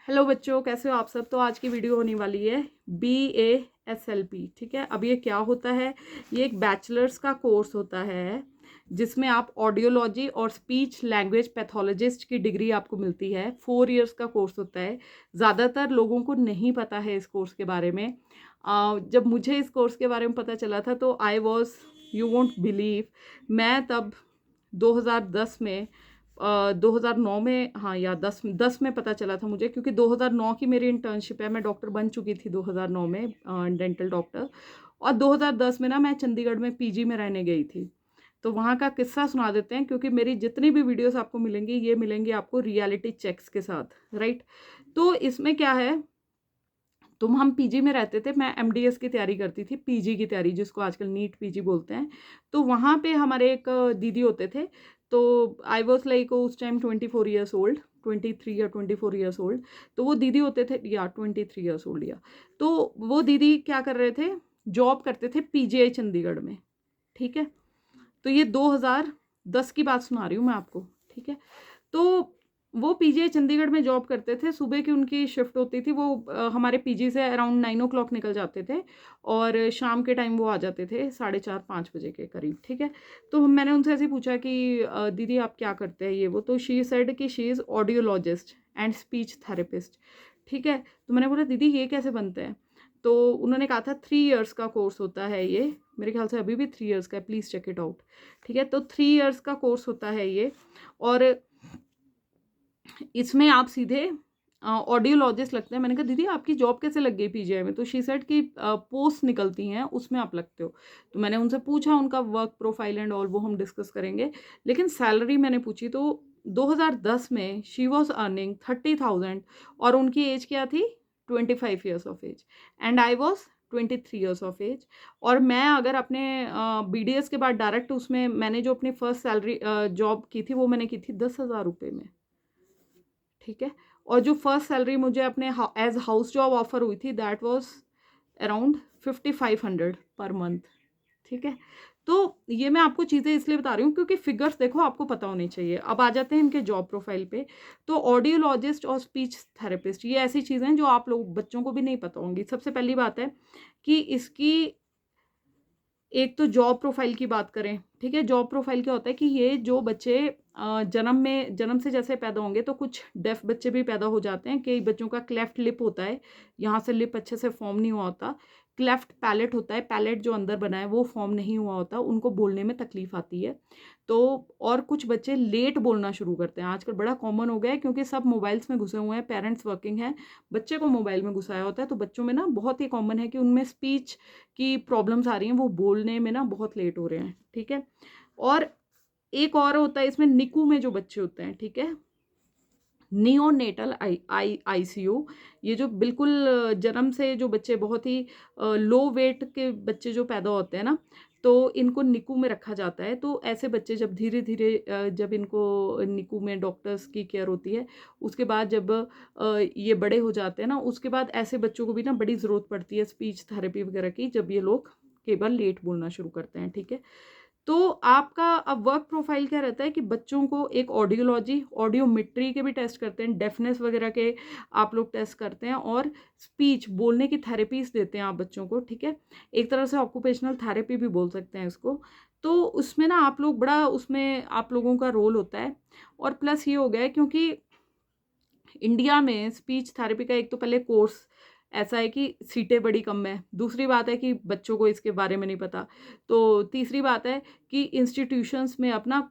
Hello बच्चों, कैसे हो आप सब। तो आज की वीडियो होने वाली है BASLP। ठीक है, अब ये क्या होता है। ये एक बैचलर्स का कोर्स होता है जिसमें आप ऑडियोलॉजी और स्पीच लैंग्वेज पैथोलॉजिस्ट की डिग्री आपको मिलती है। 4 इयर्स का कोर्स होता है। ज़्यादातर लोगों को नहीं पता है इस कोर्स के बारे में। जब मुझे इस कोर्स के बारे में पता चला था तो I was, you won't believe, मैं तब 2010 में 2009 में, हाँ या 10 में पता चला था मुझे, क्योंकि 2009 की मेरी इंटर्नशिप है। मैं डॉक्टर बन चुकी थी 2009 में, डेंटल डॉक्टर। और 2010 में ना मैं चंडीगढ़ में पीजी में रहने गई थी। तो वहाँ का किस्सा सुना देते हैं, क्योंकि मेरी जितनी भी वीडियोस आपको मिलेंगी ये मिलेंगी आपको रियलिटी चेक्स के साथ, राइट। तो इसमें क्या है, हम पीजी में रहते थे। मैं एमडीएस की तैयारी करती थी, पीजी की तैयारी जिसको आजकल नीट पीजी बोलते हैं। तो वहाँ पे हमारे एक दीदी होते थे। तो आई वॉज लाइक उस टाइम 24 ईयर्स ओल्ड, 23 या 24 ईयर्स ओल्ड। तो वो दीदी होते थे, या 23 ईयर्स ओल्ड या। तो वो दीदी क्या कर रहे थे, जॉब करते थे पीजीआई चंडीगढ़ में। ठीक है, तो ये 2010 की बात सुना रही हूँ मैं आपको। ठीक है, तो वो पीजीआई चंडीगढ़ में जॉब करते थे। सुबह की उनकी शिफ्ट होती थी। वो हमारे पीजी से अराउंड 9 o'clock निकल जाते थे और शाम के टाइम वो आ जाते थे 4:30-5 बजे के करीब। ठीक है, तो मैंने उनसे ऐसे पूछा कि दीदी आप क्या करते हैं ये वो। तो शी सेड कि she is audiologist and speech therapist. ठीक है, तो मैंने बोला दीदी ये कैसे बनते हैं। तो उन्होंने कहा था 3 इयर्स का कोर्स होता है ये। मेरे ख्याल से अभी भी 3 इयर्स का है, प्लीज़ चेक इट आउट। ठीक है, तो 3 इयर्स का कोर्स होता है ये। और इसमें आप सीधे ऑडियोलॉजिस्ट लगते हैं। मैंने कहा दीदी आपकी जॉब कैसे लग गई पीजीआई में। तो शी सेड कि पोस्ट निकलती हैं उसमें आप लगते हो। तो मैंने उनसे पूछा उनका वर्क प्रोफाइल एंड ऑल, वो हम डिस्कस करेंगे। लेकिन सैलरी मैंने पूछी तो 2010 में शी वॉज अर्निंग 30,000 और उनकी एज क्या थी, 25 years of age, and I was 23 years of age. और मैं अगर अपने बीडीएस के बाद डायरेक्ट उसमें, मैंने जो अपनी फर्स्ट सैलरी जॉब की थी वो मैंने की थी 10,000 रुपये में। ठीक है, और जो फर्स्ट सैलरी मुझे अपने एज हाउस जॉब ऑफर हुई थी that was around 5500 per month. ठीक है, तो ये मैं आपको चीज़ें इसलिए बता रही हूँ क्योंकि फिगर्स देखो आपको पता होने चाहिए। अब आ जाते हैं इनके जॉब प्रोफाइल पे। तो ऑडियोलॉजिस्ट और स्पीच थेरेपिस्ट ये ऐसी चीज़ें हैं जो आप लोग बच्चों को भी नहीं पता होंगी। सबसे पहली बात है कि इसकी एक तो जॉब प्रोफाइल की बात करें। ठीक है, जॉब प्रोफाइल क्या होता है कि ये जो बच्चे जन्म से जैसे पैदा होंगे तो कुछ डेफ बच्चे भी पैदा हो जाते हैं। कई बच्चों का क्लेफ्ट लिप होता है, यहाँ से लिप अच्छे से फॉर्म नहीं हुआ होता। क्लेफ्ट पैलेट होता है, पैलेट जो अंदर बना है वो फॉर्म नहीं हुआ होता, उनको बोलने में तकलीफ आती है। तो और कुछ बच्चे लेट बोलना शुरू करते हैं। आजकल बड़ा कॉमन हो गया है क्योंकि सब मोबाइल्स में घुसे हुए हैं, पेरेंट्स वर्किंग हैं, बच्चे को मोबाइल में घुसाया होता है। तो बच्चों में ना बहुत ही कॉमन है कि उनमें स्पीच की प्रॉब्लम्स आ रही हैं, वो बोलने में ना बहुत लेट हो रहे हैं। ठीक है, और एक और होता है इसमें निकू में जो बच्चे होते हैं। ठीक है, नियोनेटल आईसीयू, ये जो बिल्कुल जन्म से जो बच्चे बहुत ही लो वेट के बच्चे जो पैदा होते हैं ना, तो इनको निकू में रखा जाता है। तो ऐसे बच्चे जब धीरे धीरे जब इनको निकू में डॉक्टर्स की केयर होती है, उसके बाद जब ये बड़े हो जाते हैं ना, उसके बाद ऐसे बच्चों को भी ना बड़ी ज़रूरत पड़ती है स्पीच थेरेपी वगैरह की, जब ये लोग केवल लेट बोलना शुरू करते हैं। ठीक है, तो आपका अब वर्क प्रोफाइल क्या रहता है कि बच्चों को एक ऑडियोलॉजी, ऑडियोमेट्री के भी टेस्ट करते हैं, डेफनेस वगैरह के आप लोग टेस्ट करते हैं, और स्पीच बोलने की थेरेपीज देते हैं आप बच्चों को। ठीक है, एक तरह से ऑक्यूपेशनल थेरेपी भी बोल सकते हैं इसको। तो उसमें ना आप लोग बड़ा, उसमें आप लोगों का रोल होता है। और प्लस ये हो गया है क्योंकि इंडिया में स्पीच थेरेपी का एक तो पहले कोर्स ऐसा है कि सीटें बड़ी कम है, दूसरी बात है कि बच्चों को इसके बारे में नहीं पता, तो तीसरी बात है कि इंस्टीट्यूशंस में अपना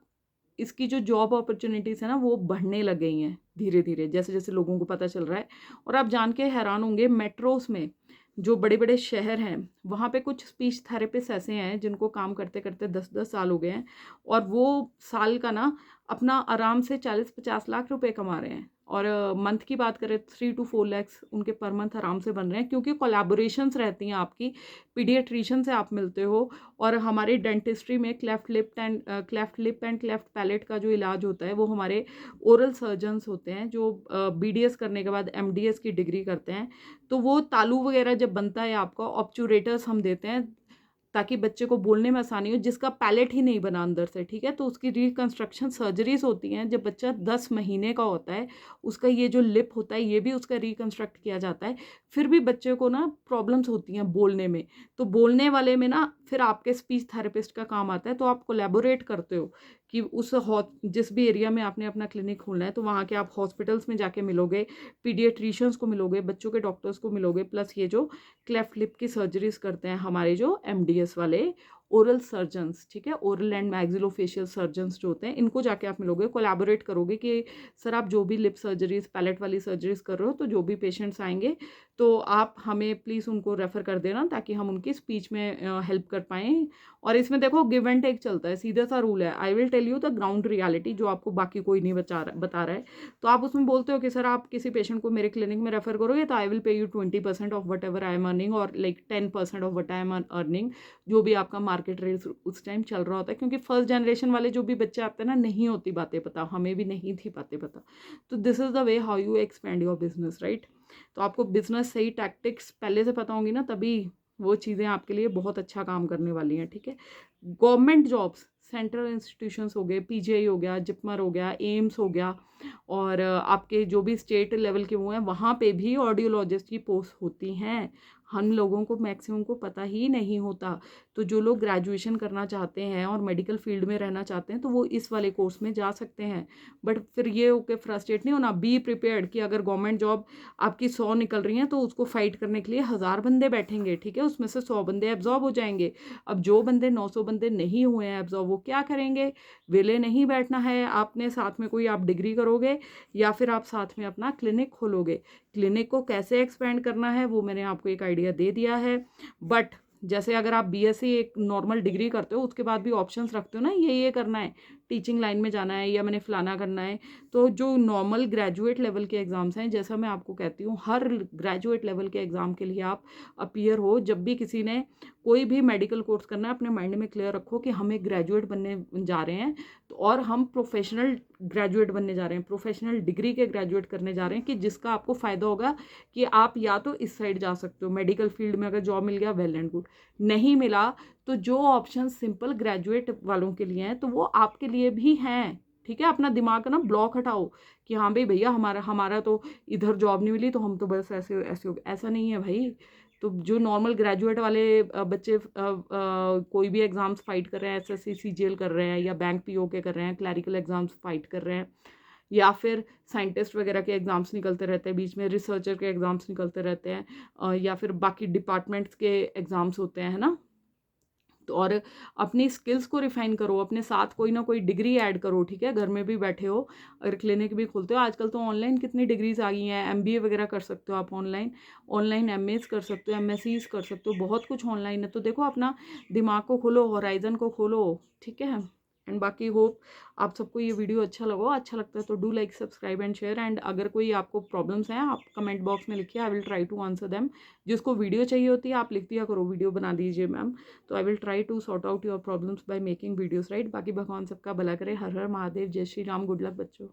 इसकी जो जॉब अपॉर्चुनिटीज़ है ना वो बढ़ने लग गई हैं धीरे धीरे, जैसे जैसे लोगों को पता चल रहा है। और आप जान के हैरान होंगे, मेट्रोस में जो बड़े बड़े शहर हैं वहाँ पे कुछ स्पीच थेरेपिस्ट ऐसे हैं जिनको काम करते करते 10-10 साल हो गए हैं, और वो साल का ना अपना आराम से 40-50 लाख रुपए कमा रहे हैं। और मंथ की बात करें 3 to 4 lakhs उनके पर मंथ आराम से बन रहे हैं, क्योंकि कोलैबोरेशंस रहती हैं आपकी, पीडियाट्रिशियन से आप मिलते हो। और हमारे डेंटिस्ट्री में cleft lip and cleft palate का जो इलाज होता है वो हमारे ओरल सर्जन्स होते हैं, जो बीडीएस करने के बाद एमडीएस की डिग्री करते हैं। तो वो तालू वगैरह जब बनता है आपका, ऑब्चुरेटर्स हम देते हैं ताकि बच्चे को बोलने में आसानी हो, जिसका पैलेट ही नहीं बना अंदर से, ठीक है, तो उसकी रिकंस्ट्रक्शन सर्जरीज होती हैं। जब बच्चा 10 महीने का होता है, उसका ये जो लिप होता है ये भी उसका रिकंस्ट्रक्ट किया जाता है। फिर भी बच्चे को ना प्रॉब्लम्स होती हैं बोलने में, तो बोलने वाले में ना फिर आपके स्पीच थेरेपिस्ट का काम आता है। तो आप कोलैबोरेट करते हो कि उस जिस भी एरिया में आपने अपना क्लिनिक खोलना है, तो वहाँ के आप हॉस्पिटल्स में जाके मिलोगे, पीडियाट्रिशियंस को मिलोगे, बच्चों के डॉक्टर्स को मिलोगे, प्लस ये जो क्लेफ्ट लिप की सर्जरीज करते हैं हमारे जो एमडीएस वाले ओरल सर्जन्स, ठीक है, ओरल एंड मैक्सिलोफेशियल सर्जन्स जो होते हैं, इनको जाके आप मिलोगे, कोलैबोरेट करोगे कि सर आप जो भी लिप सर्जरीज, पैलेट वाली सर्जरीज कर रहे हो, तो जो भी पेशेंट्स आएंगे तो आप हमें प्लीज़ उनको रेफ़र कर देना ताकि हम उनकी स्पीच में हेल्प कर पाएँ। और इसमें देखो गिव एंड टेक चलता है, सीधा सा रूल है। I will tell you the ground reality, जो आपको बाकी कोई नहीं बता रहा है। तो आप उसमें बोलते हो कि सर आप किसी पेशेंट को मेरे क्लिनिक में रेफ़र करोगे तो I will pay you 20% of whatever I am earning, और like 10% of what I am earning, जो भी आपका मार्केट रेट उस टाइम चल रहा होता है। क्योंकि फर्स्ट जनरेशन वाले जो भी बच्चे आते हैं ना, नहीं होती बातें पता, हमें भी नहीं थी बातें पता। तो this is the way how you expand your business, right. तो आपको बिजनेस सही टैक्टिक्स पहले से पता होंगी ना, तभी वो चीज़ें आपके लिए बहुत अच्छा काम करने वाली हैं, ठीक है। गवर्नमेंट जॉब्स, सेंट्रल इंस्टीट्यूशंस हो गए, पीजीआई हो गया, जिपमर हो गया, एम्स हो गया, और आपके जो भी स्टेट लेवल के वो हैं, वहाँ पे भी ऑडियोलॉजिस्ट की पोस्ट होती हैं। हम लोगों को मैक्सिमम को पता ही नहीं होता। तो जो लोग ग्रेजुएशन करना चाहते हैं और मेडिकल फील्ड में रहना चाहते हैं, तो वो इस वाले कोर्स में जा सकते हैं। बट फिर ये होके फ्रस्ट्रेट नहीं होना, बी प्रिपेयर्ड कि अगर गवर्नमेंट जॉब आपकी 100 निकल रही हैं तो उसको फाइट करने के लिए 1000 बंदे बैठेंगे, ठीक है, उसमें से 100 बंदे एब्जॉर्ब हो जाएंगे। अब जो बंदे 900 बंदे नहीं हुए हैं एब्जॉर्ब, वो क्या करेंगे? वेले नहीं बैठना है आपने, साथ में कोई आप डिग्री करोगे या फिर आप साथ में अपना क्लिनिक खोलोगे। क्लिनिक को कैसे एक्सपेंड करना है वो मैंने आपको एक आइडिया दे दिया है। बट जैसे अगर आप बीएससी एक नॉर्मल डिग्री करते हो, उसके बाद भी ऑप्शंस रखते हो ना, ये करना है, टीचिंग लाइन में जाना है या मैंने फलाना करना है। तो जो नॉर्मल ग्रेजुएट लेवल के एग्ज़ाम्स हैं, जैसा मैं आपको कहती हूँ, हर ग्रेजुएट लेवल के एग्ज़ाम के लिए आप अपीयर हो। जब भी किसी ने कोई भी मेडिकल कोर्स करना है, अपने माइंड में क्लियर रखो कि हम एक ग्रेजुएट बनने जा रहे हैं, तो और हम प्रोफेशनल ग्रेजुएट बनने जा रहे हैं, प्रोफेशनल डिग्री के ग्रेजुएट करने जा रहे हैं, कि जिसका आपको फ़ायदा होगा कि आप या तो इस साइड जा सकते हो, मेडिकल फील्ड में अगर जॉब मिल गया वेल एंड गुड, नहीं मिला तो जो ऑप्शन सिंपल ग्रेजुएट वालों के लिए हैं तो वो आपके लिए भी हैं, ठीक है। अपना दिमाग का ना ब्लॉक हटाओ कि हाँ भाई भैया हमारा तो इधर जॉब नहीं मिली तो हम तो बस ऐसे ऐसे हो गए, ऐसा नहीं है भाई। तो जो नॉर्मल ग्रेजुएट वाले बच्चे कोई भी एग्ज़ाम्स फाइट कर रहे हैं, एसएससी सीजीएल कर रहे हैं या बैंक पीओ के कर रहे हैं, क्लैरिकल एग्ज़ाम्स फाइट कर रहे हैं, या फिर साइंटिस्ट वगैरह के एग्ज़ाम्स निकलते रहते हैं, बीच में रिसर्चर के एग्ज़ाम्स निकलते रहते हैं, या फिर बाकी डिपार्टमेंट्स के एग्ज़ाम्स होते हैं, है ना। तो और अपनी स्किल्स को रिफाइन करो, अपने साथ कोई ना कोई डिग्री ऐड करो, ठीक है। घर में भी बैठे हो, अगर क्लिनिक भी खोलते हो, आजकल तो ऑनलाइन कितनी डिग्रीज आ गई हैं, एमबीए वगैरह कर सकते हो आप ऑनलाइन, ऑनलाइन एमएस कर सकते हो, एमएससीज कर सकते हो, बहुत कुछ ऑनलाइन है। तो देखो अपना दिमाग को खोलो, होराइजन को खोलो, ठीक है। एंड बाकी होप आप सबको ये वीडियो अच्छा लगता है तो do like subscribe and share. And अगर कोई आपको प्रॉब्लम्स हैं आप कमेंट बॉक्स में लिखिए, I will try to answer them. जिसको वीडियो चाहिए होती है आप लिख दिया करो, वीडियो बना दीजिए मैम, तो I will try to sort out your problems by making videos, right. बाकी भगवान सबका भला करे। हर हर महादेव, जय श्री राम, गुड लक बच्चों।